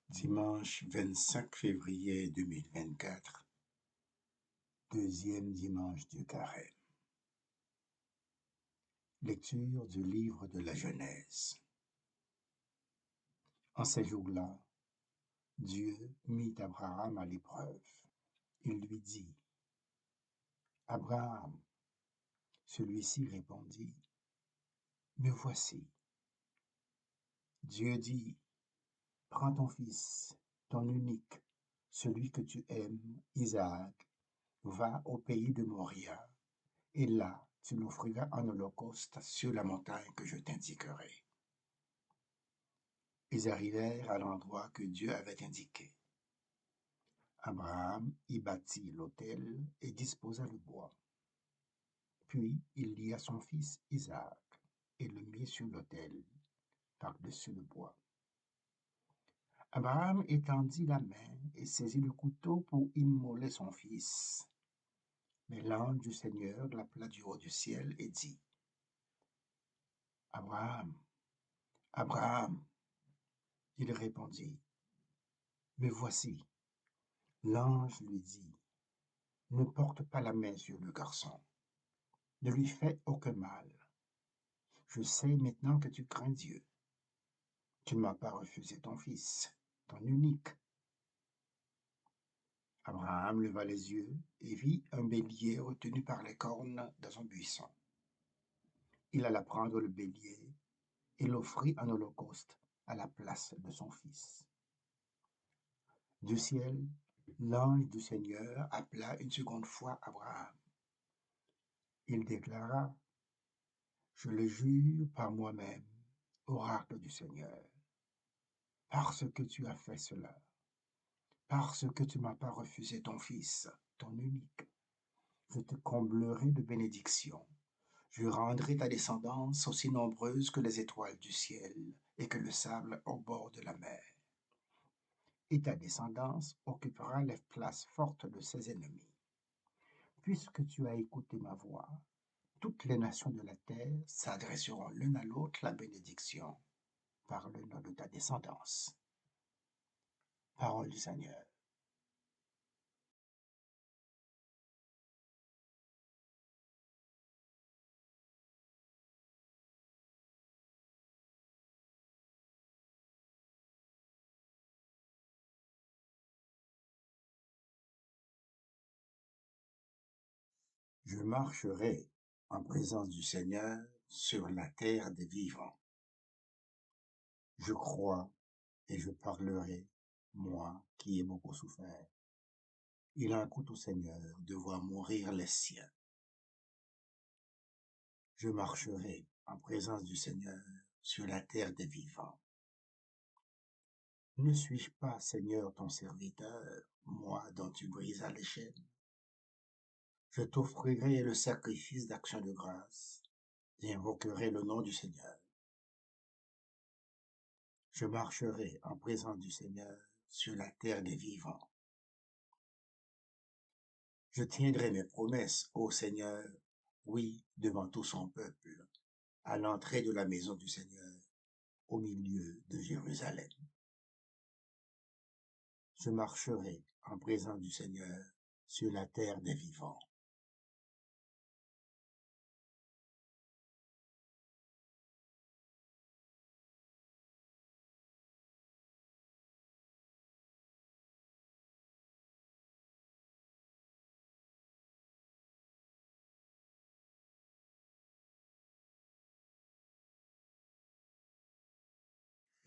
Dimanche 25 février 2024, deuxième dimanche du carême. Lecture du livre de la Genèse. En ces jours-là, Dieu mit Abraham à l'épreuve. Il lui dit, « Abraham !» Celui-ci répondit, « Me voici. » Dieu dit, « Prends ton fils, ton unique, celui que tu aimes, Isaac, va au pays de Moria, et là tu l'offriras en holocauste sur la montagne que je t'indiquerai. » Ils arrivèrent à l'endroit que Dieu avait indiqué. Abraham y bâtit l'autel et disposa le bois. Puis il lia son fils Isaac et le mit sur l'autel, par-dessus le bois. Abraham étendit la main et saisit le couteau pour immoler son fils. Mais l'ange du Seigneur l'appela du haut du ciel et dit, « Abraham, Abraham !» Il répondit, « Me voici. » L'ange lui dit, « Ne porte pas la main sur le garçon. Ne lui fais aucun mal. Je sais maintenant que tu crains Dieu. Tu ne m'as pas refusé ton fils, ton unique. » Abraham leva les yeux et vit un bélier retenu par les cornes dans un buisson. Il alla prendre le bélier et l'offrit en holocauste à la place de son fils. Du ciel, l'ange du Seigneur appela une seconde fois Abraham. Il déclara, « Je le jure par moi-même, oracle du Seigneur, parce que tu as fait cela, parce que tu ne m'as pas refusé ton fils, ton unique, je te comblerai de bénédictions. Je rendrai ta descendance aussi nombreuse que les étoiles du ciel et que le sable au bord de la mer. Et ta descendance occupera les places fortes de ses ennemis. Puisque tu as écouté ma voix, toutes les nations de la terre s'adresseront l'une à l'autre la bénédiction par le nom de ta descendance. » Parole du Seigneur. Je marcherai en présence du Seigneur sur la terre des vivants. Je crois et je parlerai, moi qui ai beaucoup souffert. Il en coûte au Seigneur de voir mourir les siens. Je marcherai en présence du Seigneur sur la terre des vivants. Ne suis-je pas, Seigneur, ton serviteur, moi dont tu brisas les chaînes? Je t'offrirai le sacrifice d'action de grâce, j'invoquerai le nom du Seigneur. Je marcherai en présence du Seigneur sur la terre des vivants. Je tiendrai mes promesses, ô Seigneur, oui, devant tout son peuple, à l'entrée de la maison du Seigneur, au milieu de Jérusalem. Je marcherai en présence du Seigneur sur la terre des vivants.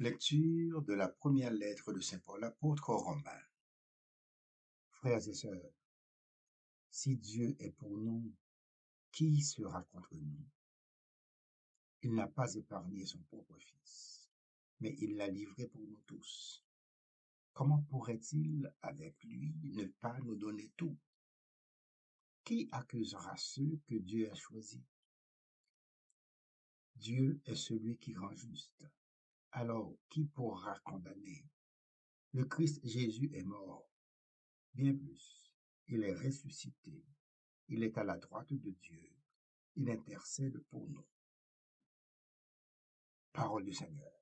Lecture de la première lettre de Saint Paul apôtre aux Romains. Frères et sœurs, si Dieu est pour nous, qui sera contre nous? Il n'a pas épargné son propre Fils, mais il l'a livré pour nous tous. Comment pourrait-il, avec lui, ne pas nous donner tout? Qui accusera ceux que Dieu a choisis? Dieu est celui qui rend juste. Alors, qui pourra condamner? Le Christ Jésus est mort. Bien plus, il est ressuscité. Il est à la droite de Dieu. Il intercède pour nous. Parole du Seigneur.